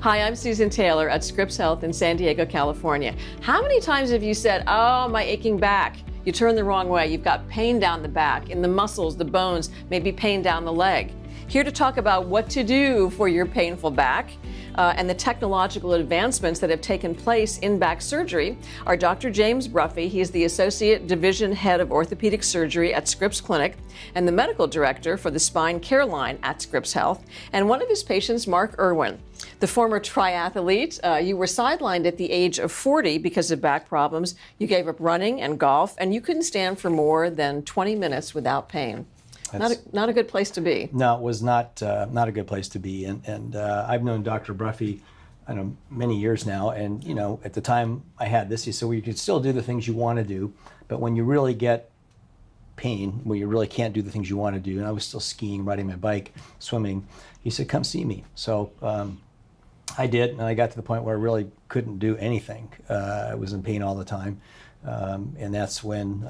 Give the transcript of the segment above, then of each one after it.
Hi, I'm Susan Taylor at Scripps Health in San Diego, California. How many times have you said, oh, my aching back? You turn the wrong way. You've got pain down the back, in the muscles, the bones, maybe pain down the leg. Here to talk about what to do for your painful back and the technological advancements that have taken place in back surgery are Dr. James Bruffey. He is the Associate Division Head of Orthopedic Surgery at Scripps Clinic and the Medical Director for the Spine Care Line at Scripps Health, and one of his patients, Mark Irwin. The former triathlete, you were sidelined at the age of 40 because of back problems. You gave up running and golf, and you couldn't stand for more than 20 minutes without pain. Not a good place to be. No, it was not a good place to be. And I've known Dr. Bruffey, I know, many years now. And you know, at the time I had this, he said, well, you can still do the things you want to do, but when you really get pain, where you really can't do the things you want to do, and I was still skiing, riding my bike, swimming, he said, come see me. So I did, and I got to the point where I really couldn't do anything. I was in pain all the time. And that's when,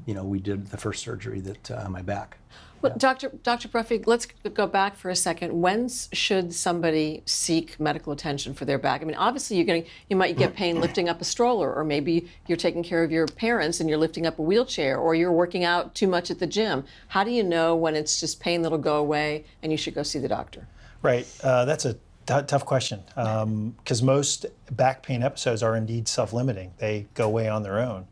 we did the first surgery that my back. Well, Dr. Bruffey, let's go back for a second. When should somebody seek medical attention for their back? I mean, obviously you might get pain lifting up a stroller, or maybe you're taking care of your parents and you're lifting up a wheelchair, or you're working out too much at the gym. How do you know when it's just pain that'll go away and you should go see the doctor? Right, that's a tough question, because most back pain episodes are indeed self-limiting. They go away on their own.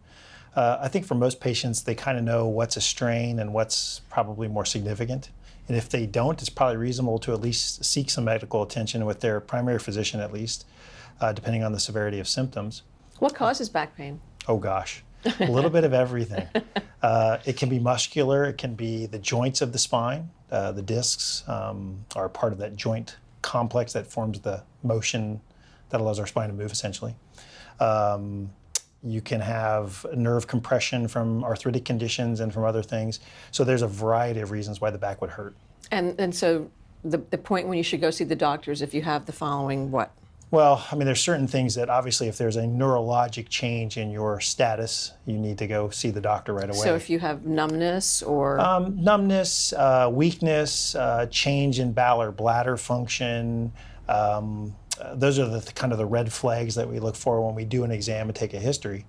I think for most patients, they kind of know what's a strain and what's probably more significant. And if they don't, it's probably reasonable to at least seek some medical attention with their primary physician at least, depending on the severity of symptoms. What causes back pain? Oh gosh, a little bit of everything. It can be muscular, it can be the joints of the spine. The discs are part of that joint complex that forms the motion that allows our spine to move, essentially. You can have nerve compression from arthritic conditions and from other things. So there's a variety of reasons why the back would hurt. And so the point when you should go see the doctors if you have the following what? Well, I mean, there's certain things that obviously if there's a neurologic change in your status, you need to go see the doctor right away. So if you have numbness or? Numbness, weakness, change in bowel or bladder function, those are the kind of the red flags that we look for when we do an exam and take a history.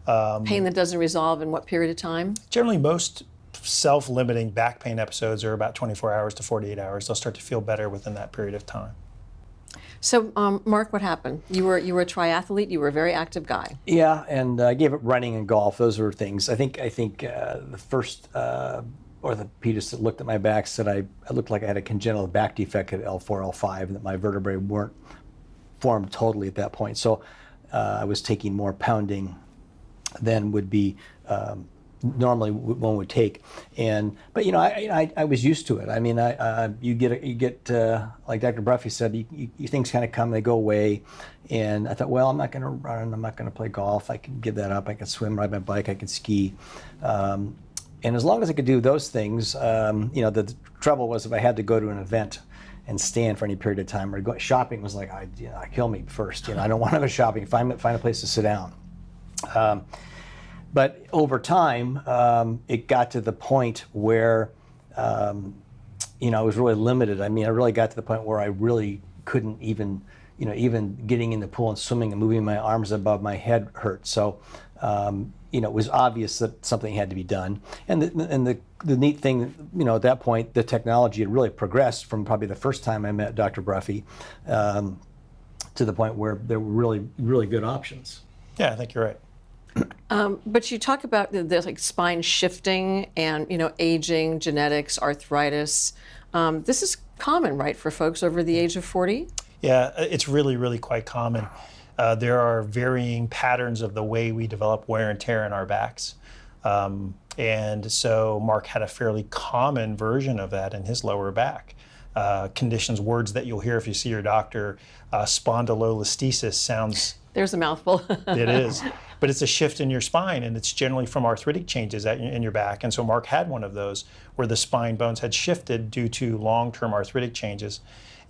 Pain that doesn't resolve in what period of time? Generally, most self-limiting back pain episodes are about 24 hours to 48 hours. They'll start to feel better within that period of time. So, Mark, what happened? You were a triathlete. You were a very active guy. Yeah, and I gave up running and golf. Those were things. I think the first orthopedist that looked at my back said I looked like I had a congenital back defect at L4, L5, and that my vertebrae weren't formed totally at that point. So I was taking more pounding than would be normally one would take. But you know, I was used to it. I mean, you get like Dr. Bruffey said, you things kind of come, they go away. And I thought, well, I'm not going to run, I'm not going to play golf. I can give that up. I can swim, ride my bike, I can ski. And as long as I could do those things, the trouble was if I had to go to an event and stand for any period of time, or go shopping was like, kill me first. I don't want to go shopping. Find a place to sit down. But over time, it got to the point where, I was really limited. I mean, I really got to the point where I really couldn't even getting in the pool and swimming and moving my arms above my head hurt. So, it was obvious that something had to be done. And the neat thing, at that point, the technology had really progressed from probably the first time I met Dr. Bruffey to the point where there were really, really good options. Yeah, I think you're right. But you talk about the like spine shifting and aging, genetics, arthritis. This is common, right, for folks over the age of 40? Yeah, it's really, really quite common. There are varying patterns of the way we develop wear and tear in our backs. And so Mark had a fairly common version of that in his lower back. Conditions, words that you'll hear if you see your doctor, spondylolisthesis sounds... There's a mouthful. It is. But it's a shift in your spine, and it's generally from arthritic changes in your back. And so Mark had one of those where the spine bones had shifted due to long-term arthritic changes.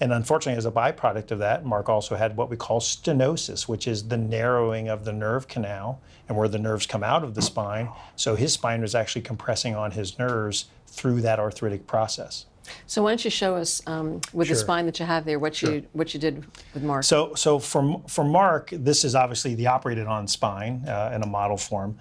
And unfortunately, as a byproduct of that, Mark also had what we call stenosis, which is the narrowing of the nerve canal and where the nerves come out of the spine. So his spine was actually compressing on his nerves through that arthritic process. So why don't you show us with the Sure. spine that you have there what you did with Mark? So for Mark, this is obviously the operated on spine in a model form.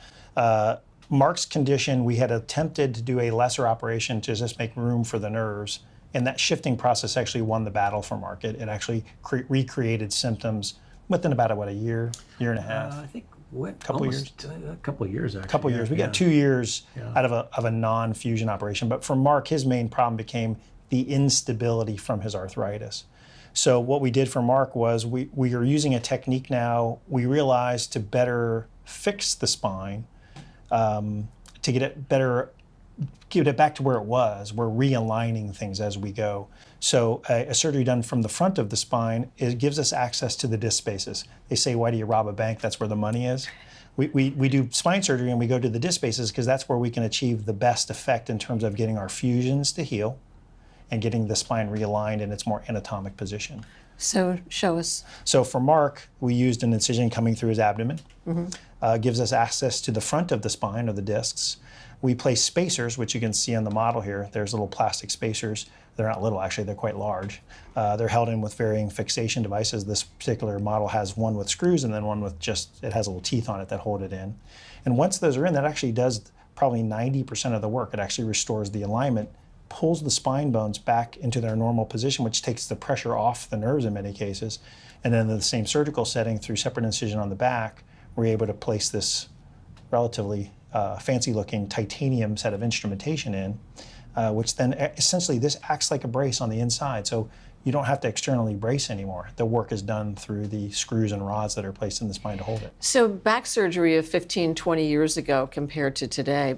Mark's condition, we had attempted to do a lesser operation to just make room for the nerves, and that shifting process actually won the battle for Mark. It actually recreated symptoms within about a year and a half. I think what Couple years? a couple of years actually. Couple years. We got 2 years out of a non-fusion operation. But for Mark, his main problem became the instability from his arthritis. So what we did for Mark was we are using a technique now. We realized to better fix the spine, to get it back to where it was. We're realigning things as we go. So a surgery done from the front of the spine, it gives us access to the disc spaces. They say, why do you rob a bank? That's where the money is. We do spine surgery and we go to the disc spaces because that's where we can achieve the best effect in terms of getting our fusions to heal and getting the spine realigned in its more anatomic position. So show us. So for Mark, we used an incision coming through his abdomen. Gives us access to the front of the spine or the discs. We place spacers, which you can see on the model here. There's little plastic spacers. They're not little, actually, they're quite large. They're held in with varying fixation devices. This particular model has one with screws and then one with it has little teeth on it that hold it in. And once those are in, that actually does probably 90% of the work. It actually restores the alignment, pulls the spine bones back into their normal position, which takes the pressure off the nerves in many cases. And then in the same surgical setting, through separate incision on the back, we're able to place this relatively fancy-looking titanium set of instrumentation in, which then essentially this acts like a brace on the inside. So you don't have to externally brace anymore. The work is done through the screws and rods that are placed in the spine to hold it. So back surgery of 15, 20 years ago compared to today,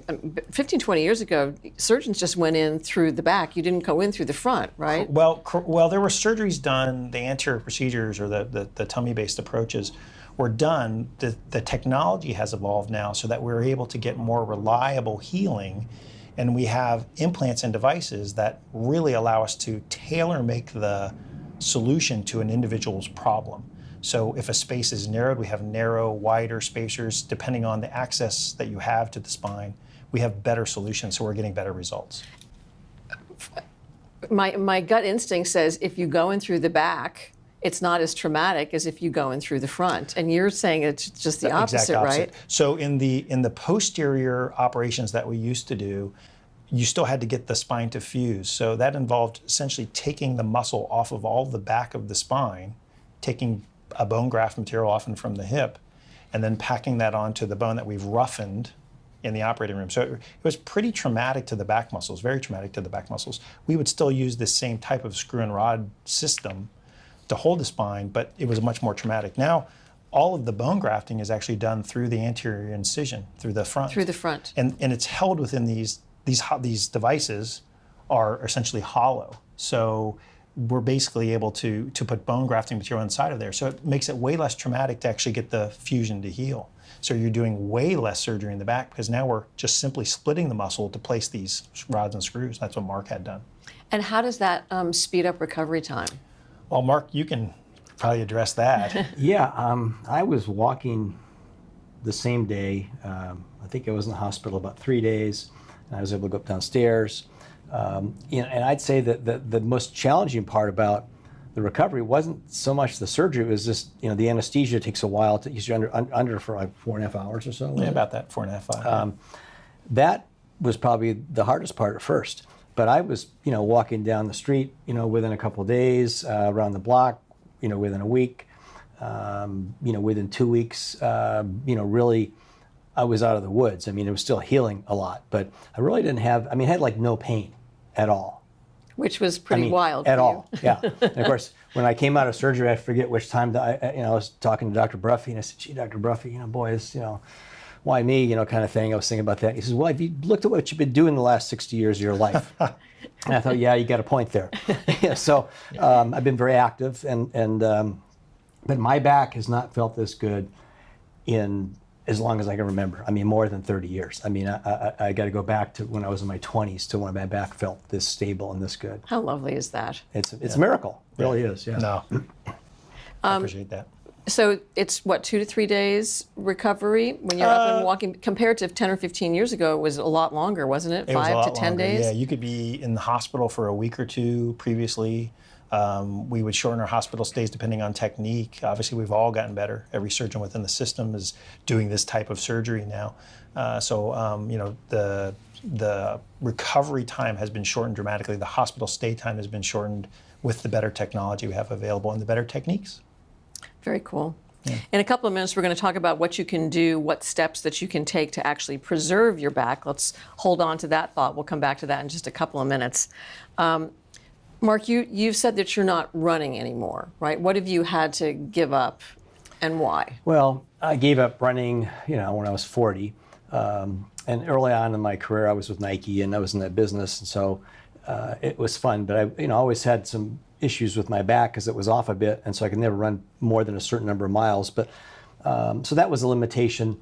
15, 20 years ago, surgeons just went in through the back. You didn't go in through the front, right? Well, there were surgeries done, the anterior procedures or the tummy-based approaches were done. The technology has evolved now so that we're able to get more reliable healing, and we have implants and devices that really allow us to tailor-make the solution to an individual's problem. So if a space is narrowed, we have narrow, wider spacers. Depending on the access that you have to the spine, we have better solutions, so we're getting better results. My gut instinct says if you go in through the back, it's not as traumatic as if you go in through the front. And you're saying it's just the opposite, right? So in the posterior operations that we used to do, you still had to get the spine to fuse. So that involved essentially taking the muscle off of all the back of the spine, taking a bone graft material often from the hip, and then packing that onto the bone that we've roughened in the operating room. So it was pretty traumatic to the back muscles, very traumatic to the back muscles. We would still use this same type of screw and rod system to hold the spine, but it was much more traumatic. Now, all of the bone grafting is actually done through the anterior incision, through the front. Through the front. And it's held within these devices are essentially hollow. So we're basically able to put bone grafting material inside of there. So it makes it way less traumatic to actually get the fusion to heal. So you're doing way less surgery in the back because now we're just simply splitting the muscle to place these rods and screws. That's what Mark had done. And how does that speed up recovery time? Well, Mark, you can probably address that. Yeah, I was walking the same day. I think I was in the hospital about 3 days, and I was able to go up downstairs. And I'd say that the most challenging part about the recovery wasn't so much the surgery. It was just, the anesthesia takes a while to use you under for like 4.5 hours or so. Yeah, about that, 4.5, 5. That was probably the hardest part at first. But I was, walking down the street, within a couple of days, around the block, within a week, within 2 weeks, really, I was out of the woods. I mean, it was still healing a lot, but I really didn't have, I had like no pain at all. Which was pretty wild. At all, yeah. And of course, when I came out of surgery, I forget which time, I was talking to Dr. Bruffey, and I said, gee, Dr. Bruffey, boy, this, why me, kind of thing. I was thinking about that. He says, well, have you looked at what you've been doing the last 60 years of your life? And I thought, yeah, you got a point there. Yeah, so I've been very active, but my back has not felt this good in as long as I can remember. More than 30 years. I got to go back to when I was in my 20s to when my back felt this stable and this good. How lovely is that? It's a miracle. It really is, yeah. No, I appreciate that. So it's what, 2 to 3 days recovery when you're up and walking? Compared to 10 or 15 years ago, it was a lot longer, wasn't it? It was a 5 lot to 10 longer. days? Yeah, you could be in the hospital for a week or two previously. We would shorten our hospital stays depending on technique. Obviously, we've all gotten better. Every surgeon within the system is doing this type of surgery now. The recovery time has been shortened dramatically. The hospital stay time has been shortened with the better technology we have available and the better techniques. Very cool. Yeah. In a couple of minutes, we're going to talk about what you can do, what steps that you can take to actually preserve your back. Let's hold on to that thought. We'll come back to that in just a couple of minutes. Mark, you've said that you're not running anymore, right? What have you had to give up and why? Well, I gave up running, when I was 40. And early on in my career, I was with Nike and I was in that business. And so it was fun, but I always had some issues with my back because it was off a bit. And so I could never run more than a certain number of miles. But so that was a limitation.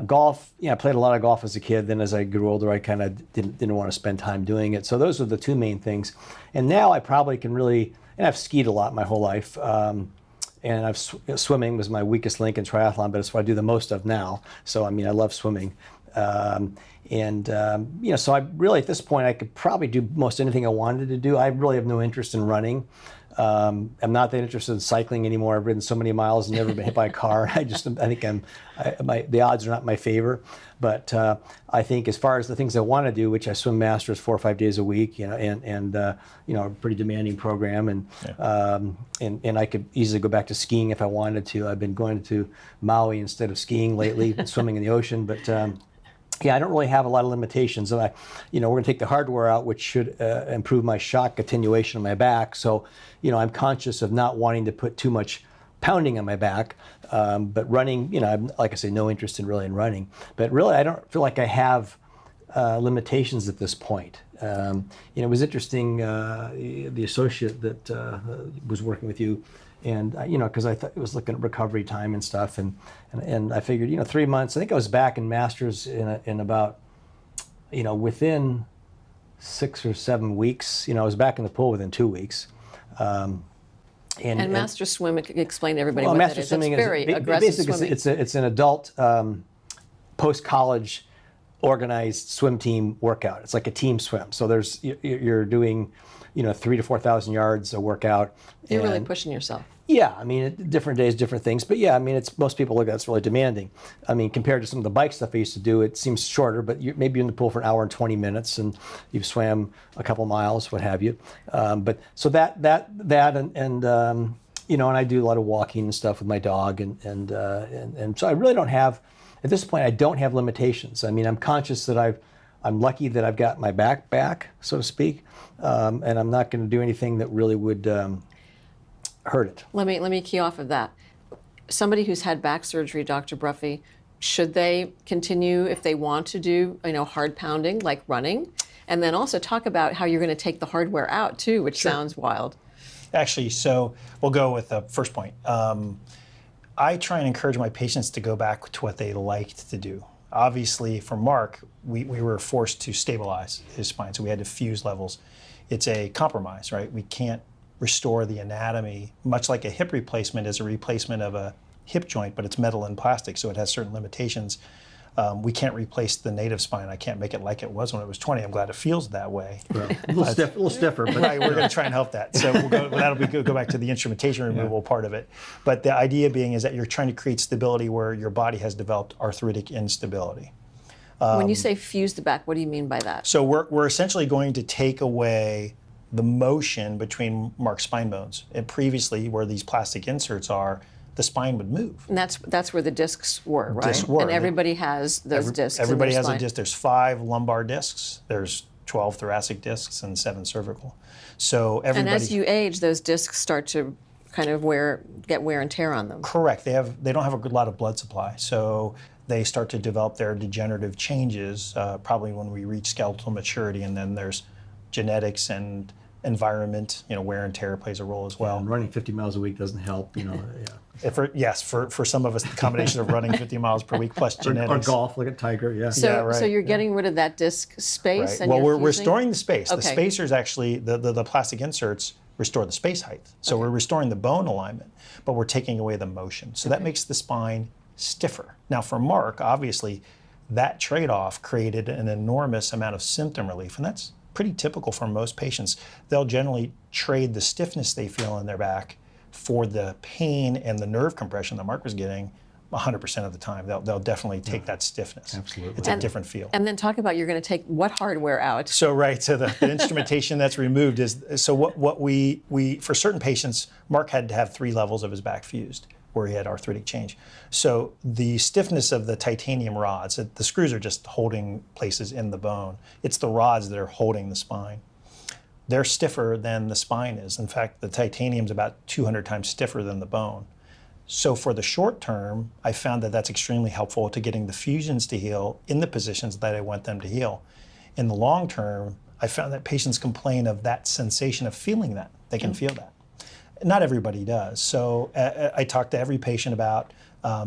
Golf, I played a lot of golf as a kid. Then as I grew older, I kind of didn't want to spend time doing it. So those were the two main things. And now I probably can really, and I've skied a lot my whole life. And swimming was my weakest link in triathlon, but it's what I do the most of now. So, I love swimming. So I really, at this point, I could probably do most anything I wanted to do. I really have no interest in running. I'm not that interested in cycling anymore. I've ridden so many miles and never been hit by a car. I think the odds are not in my favor. But I think as far as the things I want to do, which I swim masters 4 or 5 days a week, and a pretty demanding program, and I could easily go back to skiing if I wanted to. I've been going to Maui instead of skiing lately, swimming in the ocean, but. I don't really have a lot of limitations. And we're going to take the hardware out, which should improve my shock attenuation of my back. So, I'm conscious of not wanting to put too much pounding on my back. But running, I'm, like I say, no interest in running. But really, I don't feel like I have limitations at this point. It was interesting, the associate that was working with you, and because I thought it was looking at recovery time and stuff, and I figured 3 months. I think I was back in masters in about within 6 or 7 weeks. I was back in the pool within 2 weeks. And master swim, explain to everybody well, what master that is. swimming That's very aggressive swimming. It's an adult post-college organized swim team workout. It's like a team swim. So you're doing 3,000 to 4,000 yards a workout. You're really pushing yourself. Yeah, different days, different things. But yeah, it's most people look at it's really demanding. Compared to some of the bike stuff I used to do, it seems shorter, but maybe you're in the pool for an hour and 20 minutes and you've swam a couple miles, what have you. But so that and I do a lot of walking and stuff with my dog, and so I really don't have, at this point, I don't have limitations. I'm conscious that I'm lucky that I've got my back, so to speak, and I'm not going to do anything that really would hurt it. Let me key off of that. Somebody who's had back surgery, Dr. Bruffey, should they continue if they want to do hard pounding like running, and then also talk about how you're going to take the hardware out too, which sounds wild. Actually, so we'll go with the first point. I try and encourage my patients to go back to what they liked to do. Obviously, for Mark, we were forced to stabilize his spine, so we had to fuse levels. It's a compromise, right? We can't restore the anatomy, much like a hip replacement is a replacement of a hip joint, but it's metal and plastic, so it has certain limitations. We can't replace the native spine. I can't make it like it was when it was 20. I'm glad it feels that way. Well, a little stiffer. But right, we're going to try and help that. So that'll go back to the instrumentation removal part of it. But the idea being is that you're trying to create stability where your body has developed arthritic instability. When you say fuse the back, what do you mean by that? So we're essentially going to take away the motion between Mark's spine bones. And previously, where these plastic inserts are, the spine would move. And that's where the discs were, right? Discs were. And everybody has those discs. Everybody has spine. a disc. There's 5 lumbar discs. There's 12 thoracic discs and 7 cervical. So everybody. And as you age, those discs start to kind of get wear and tear on them. Correct. They don't have a good lot of blood supply. So they start to develop their degenerative changes probably when we reach skeletal maturity, and then there's genetics and environment, wear and tear plays a role as well. And running 50 miles a week doesn't help, Yeah. For some of us, the combination of running 50 miles per week plus genetics. Or golf, like a Tiger, yeah. So you're getting rid of that disc space? Right. And well, you're we're storing the space. Okay. The spacers actually, the plastic inserts restore the space height. So we're restoring the bone alignment, but we're taking away the motion. So that makes the spine stiffer. Now for Mark, obviously, that trade-off created an enormous amount of symptom relief, and that's pretty typical for most patients. They'll generally trade the stiffness they feel in their back for the pain and the nerve compression that Mark was getting 100% of the time. They'll definitely take that stiffness. Absolutely. It's a different feel. And then talk about, you're going to take what hardware out? So the instrumentation that's removed is, so what we for certain patients, Mark had to have 3 levels of his back fused where he had arthritic change. So the stiffness of the titanium rods, the screws are just holding places in the bone. It's the rods that are holding the spine. They're stiffer than the spine is. In fact, the titanium's about 200 times stiffer than the bone. So for the short term, I found that that's extremely helpful to getting the fusions to heal in the positions that I want them to heal. In the long term, I found that patients complain of that sensation of feeling that. They can feel that. Not everybody does. So I talk to every patient about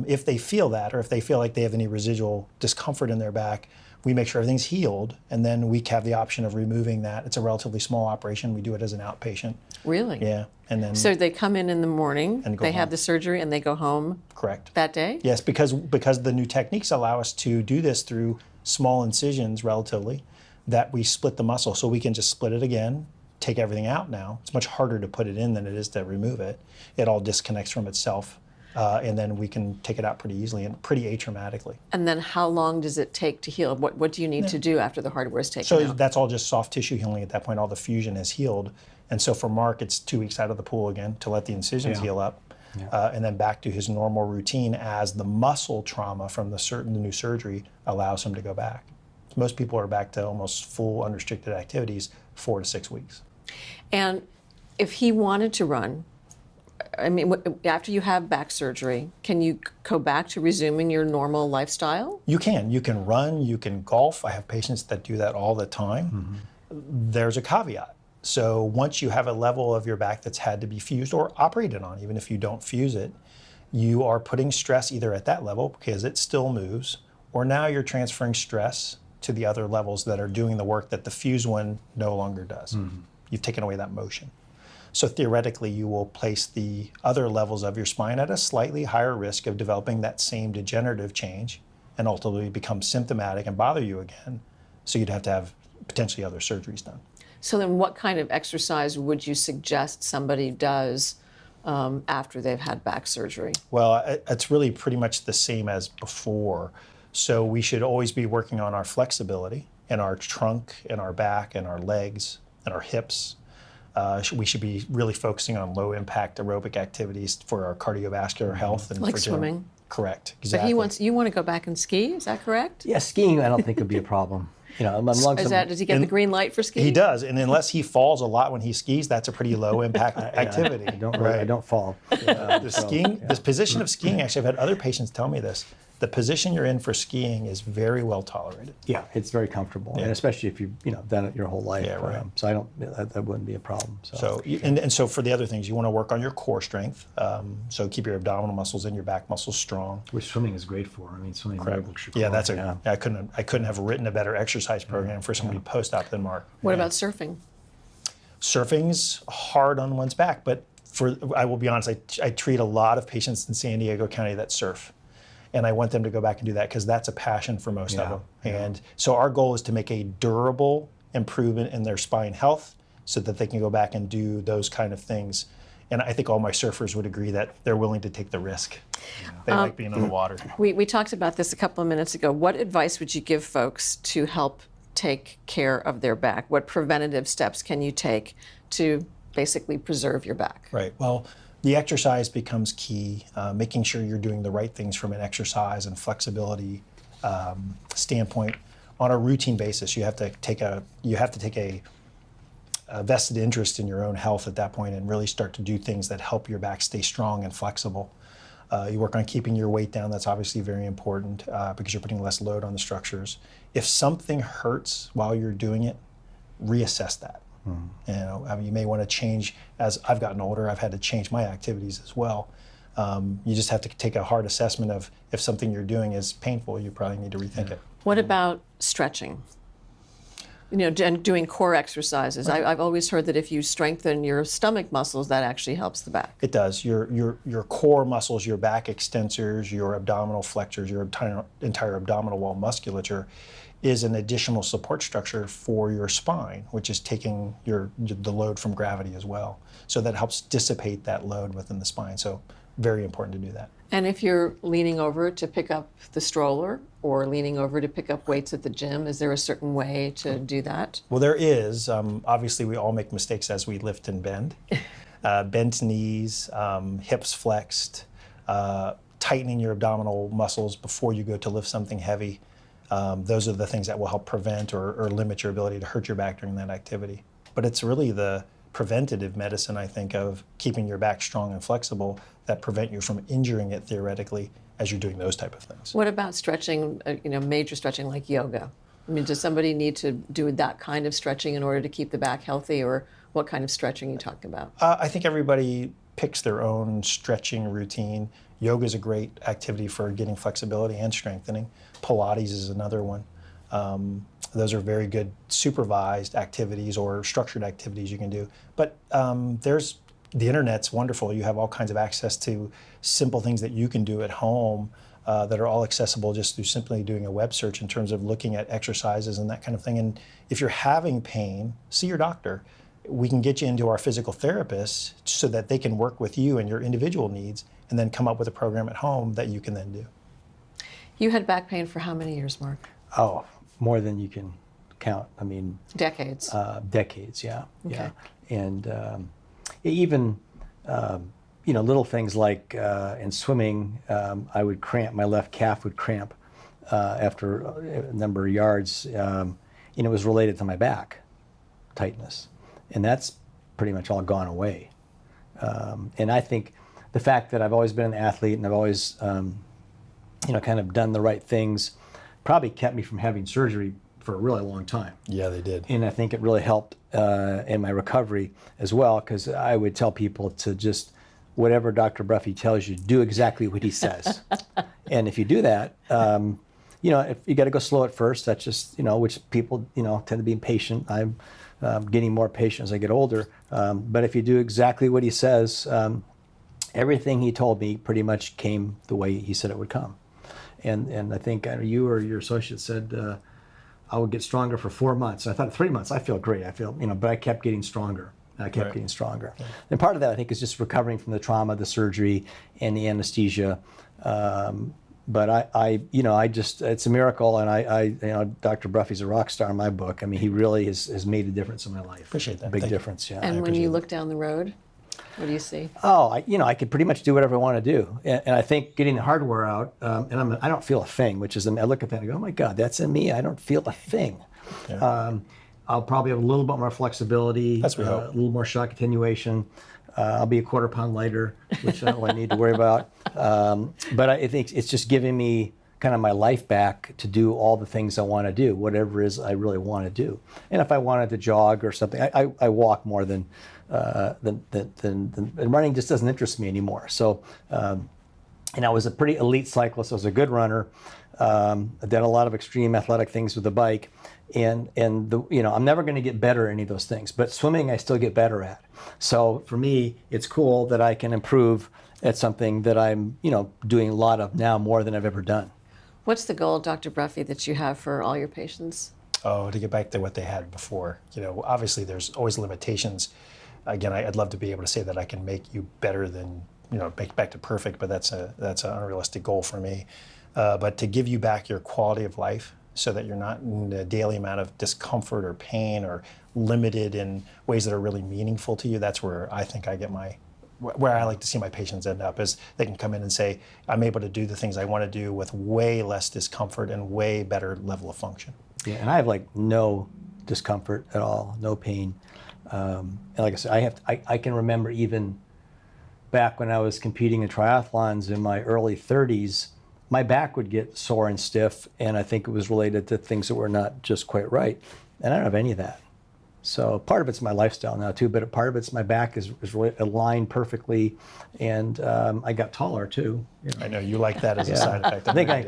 if they feel that, or if they feel like they have any residual discomfort in their back, we make sure everything's healed, and then we have the option of removing that. It's a relatively small operation. We do it as an outpatient. Really? Yeah. And then So they come in the morning, And go they have home. the surgery, and they go home correct. that day? Yes, because the new techniques allow us to do this through small incisions relatively, that we split the muscle. So we can just split it again, take everything out now. It's much harder to put it in than it is to remove it. It all disconnects from itself. And then we can take it out pretty easily and pretty atraumatically. And then how long does it take to heal? What do you need to do after the hardware is taken So out? that's all just soft tissue healing at that point. All the fusion has healed. And so for Mark, it's 2 weeks out of the pool again to let the incisions heal up. And then back to his normal routine as the muscle trauma from the new surgery allows him to go back. Most people are back to almost full unrestricted activities 4 to 6 weeks. And if he wanted to run, I mean, after you have back surgery, can you go back to resuming your normal lifestyle? You can. You can run, you can golf. I have patients that do that all the time. There's a caveat. So once you have a level of your back that's had to be fused or operated on, even if you don't fuse it, you are putting stress either at that level because it still moves, or now you're transferring stress to the other levels that are doing the work that the fused one no longer does. You've taken away that motion. So theoretically, you will place the other levels of your spine at a slightly higher risk of developing that same degenerative change and ultimately become symptomatic and bother you again. So you'd have to have potentially other surgeries done. So then what kind of exercise would you suggest somebody does after they've had back surgery? Well, it's really pretty much the same as before. So we should always be working on our flexibility in our trunk, in our back, and our legs, and our hips. We should be really focusing on low impact aerobic activities for our cardiovascular health and Like for swimming? Correct. But Exactly. you want to go back and ski, is that correct? Yeah, skiing I don't think would be a problem. You know, Does he get the green light for skiing? He does, and unless he falls a lot when he skis, that's a pretty low impact activity. I don't fall. The skiing, this position of skiing, actually, I've had other patients tell me this. The position you're in for skiing is very well tolerated. Yeah, it's very comfortable, and especially if you've done it your whole life. Yeah, right. So I don't. That wouldn't be a problem. So for the other things, you want to work on your core strength. So keep your abdominal muscles and your back muscles strong. Which swimming is great for. I mean, swimming really works your core. Yeah, I couldn't have written a better exercise program for somebody post-op than Mark. What about surfing? Surfing's hard on one's back, but I will be honest, I treat a lot of patients in San Diego County that surf. And I want them to go back and do that because that's a passion for most of them. And so our goal is to make a durable improvement in their spine health so that they can go back and do those kind of things. And I think all my surfers would agree that they're willing to take the risk. They like being on the water. We talked about this a couple of minutes ago. What advice would you give folks to help take care of their back? What preventative steps can you take to basically preserve your back? Right. Well, the exercise becomes key, making sure you're doing the right things from an exercise and flexibility standpoint on a routine basis. You have to take a vested interest in your own health at that point and really start to do things that help your back stay strong and flexible. You work on keeping your weight down. That's obviously very important because you're putting less load on the structures. If something hurts while you're doing it, reassess that. You may want to change. As I've gotten older, I've had to change my activities as well. You just have to take a hard assessment of if something you're doing is painful, you probably need to rethink it. What about stretching? and doing core exercises. I've always heard that if you strengthen your stomach muscles, that actually helps the back. It does. Your core muscles, your back extensors, your abdominal flexors, your entire abdominal wall musculature is an additional support structure for your spine, which is taking the load from gravity as well. So that helps dissipate that load within the spine. So very important to do that. And if you're leaning over to pick up the stroller or leaning over to pick up weights at the gym, is there a certain way to do that? Well, there is. Obviously, we all make mistakes as we lift and bend. Bent knees, hips flexed, tightening your abdominal muscles before you go to lift something heavy. Those are the things that will help prevent or limit your ability to hurt your back during that activity. But it's really the preventative medicine, I think, of keeping your back strong and flexible that prevent you from injuring it theoretically as you're doing those type of things. What about stretching, major stretching like yoga? I mean, does somebody need to do that kind of stretching in order to keep the back healthy, or what kind of stretching are you talking about? I think everybody picks their own stretching routine. Yoga is a great activity for getting flexibility and strengthening. Pilates is another one. Those are very good supervised activities or structured activities you can do. But the internet's wonderful. You have all kinds of access to simple things that you can do at home that are all accessible just through simply doing a web search in terms of looking at exercises and that kind of thing. And if you're having pain, see your doctor. We can get you into our physical therapists so that they can work with you and your individual needs and then come up with a program at home that you can then do. You had back pain for how many years, Mark? Oh, more than you can count. I mean, decades. Decades, yeah. Okay. Yeah. And even, little things like in swimming, I would cramp, my left calf would cramp after a number of yards, and it was related to my back tightness. And that's pretty much all gone away. And I think the fact that I've always been an athlete and I've always, kind of done the right things probably kept me from having surgery for a really long time. Yeah, they did. And I think it really helped in my recovery as well, because I would tell people to just, whatever Dr. Bruffey tells you, do exactly what he says. And if you do that, if you got to go slow at first, that's just, which people, tend to be impatient. I'm getting more patient as I get older. But if you do exactly what he says, everything he told me pretty much came the way he said it would come. And I think you or your associate said, I would get stronger for 4 months. I thought 3 months, I feel great. I feel, but I kept getting stronger. I kept getting stronger. Yeah. And part of that, I think, is just recovering from the trauma, the surgery, and the anesthesia. But I just, it's a miracle. And Dr. Bruffey's a rock star in my book. I mean, he really has made a difference in my life. Appreciate that. Big difference, yeah. And when you look down the road, what do you see? Oh, I could pretty much do whatever I want to do. And I think getting the hardware out, and I don't feel a thing, which is, I look at that and go, oh my God, that's in me. I don't feel a thing. Yeah. I'll probably have a little bit more flexibility, a little more shock attenuation. I'll be a quarter pound lighter, which I don't really need to worry about. But I think it's just giving me kind of my life back to do all the things I want to do, whatever it is I really want to do. And if I wanted to jog or something, I walk more than running just doesn't interest me anymore. So, and I was a pretty elite cyclist. I was a good runner. I did a lot of extreme athletic things with the bike. And I'm never going to get better at any of those things, but swimming I still get better at. So for me, it's cool that I can improve at something that I'm, doing a lot of now more than I've ever done. What's the goal, Dr. Bruffey, that you have for all your patients? Oh, to get back to what they had before. Obviously there's always limitations. Again, I'd love to be able to say that I can make you better than, make back to perfect, but that's an unrealistic goal for me. But to give you back your quality of life so that you're not in a daily amount of discomfort or pain or limited in ways that are really meaningful to you, that's where I think I get where I like to see my patients end up, is they can come in and say, I'm able to do the things I want to do with way less discomfort and way better level of function. Yeah, and I have no discomfort at all, no pain. And like I said, I can remember even back when I was competing in triathlons in my early 30s, my back would get sore and stiff, and I think it was related to things that were not just quite right. And I don't have any of that. So part of it's my lifestyle now too, but part of it's my back is really aligned perfectly, and I got taller too. I know you like that as a side effect. I think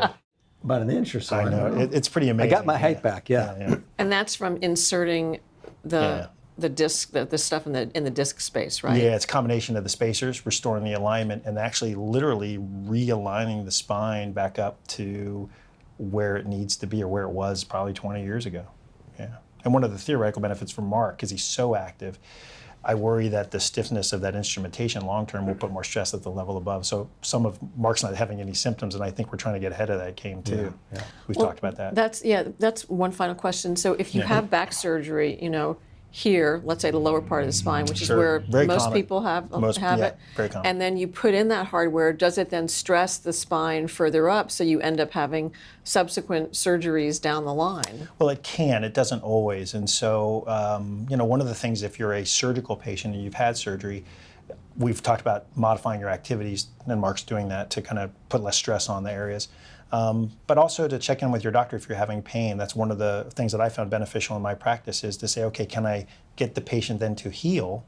about an inch or so. I know. It's pretty I amazing. got my height back, yeah. And that's from inserting the disc, the stuff in the disc space, right? Yeah, it's a combination of the spacers, restoring the alignment, and actually literally realigning the spine back up to where it needs to be or where it was probably 20 years ago. Yeah. And one of the theoretical benefits for Mark, because he's so active, I worry that the stiffness of that instrumentation long-term will put more stress at the level above. So some of Mark's not having any symptoms, and I think we're trying to get ahead of that game too. Yeah. We've talked about that. That's one final question. So if you have back surgery, here, let's say the lower part of the spine, which is where Very most common. people have Yeah, it. very common. And then you put in that hardware, does it then stress the spine further up so you end up having subsequent surgeries down the line? Well, it can. It doesn't always. And so, one of the things, if you're a surgical patient and you've had surgery, we've talked about modifying your activities, and Mark's doing that to kind of put less stress on the areas. But also to check in with your doctor if you're having pain. That's one of the things that I found beneficial in my practice, is to say, okay, can I get the patient then to heal?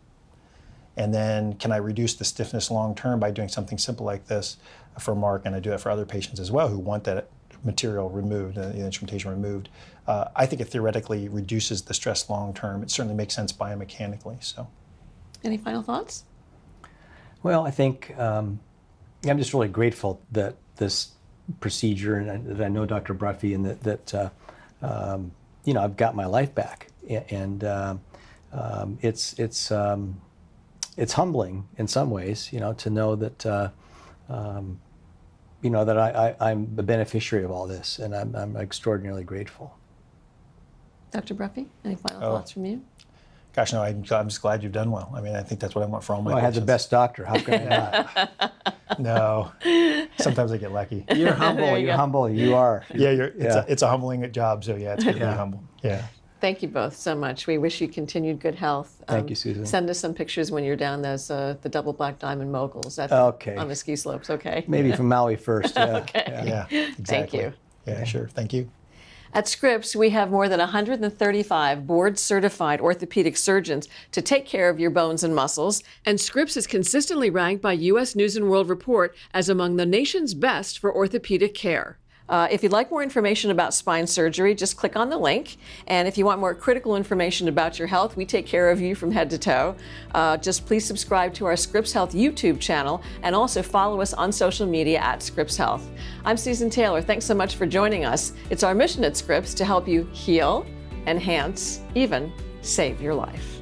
And then can I reduce the stiffness long term by doing something simple like this for Mark? And I do it for other patients as well who want that material removed, the instrumentation removed. I think it theoretically reduces the stress long term. It certainly makes sense biomechanically. So, any final thoughts? Well, I think I'm just really grateful that this procedure, and that I know Dr. Bruffey, and that I've got my life back, and it's humbling in some ways, to know that that I'm the beneficiary of all this, and I'm extraordinarily grateful. Dr. Bruffey, any final thoughts from you? Gosh, no, I'm just glad you've done well. I mean, I think that's what I want for all my I had the patients. best doctor. How can I not? No, sometimes I get lucky. You're humble. You're humble. You are. Yeah, it's a humbling job. So yeah, it's good to be humble. Yeah. Thank you both so much. We wish you continued good health. Thank you, Susan. Send us some pictures when you're down those the double black diamond moguls on the ski slopes. Okay. Maybe from Maui first. Yeah. Okay. Yeah, exactly. Thank you. Yeah, sure. Thank you. At Scripps, we have more than 135 board-certified orthopedic surgeons to take care of your bones and muscles, and Scripps is consistently ranked by U.S. News & World Report as among the nation's best for orthopedic care. If you'd like more information about spine surgery, just click on the link. And if you want more critical information about your health, we take care of you from head to toe. Just please subscribe to our Scripps Health YouTube channel, and also follow us on social media at Scripps Health. I'm Susan Taylor. Thanks so much for joining us. It's our mission at Scripps to help you heal, enhance, even save your life.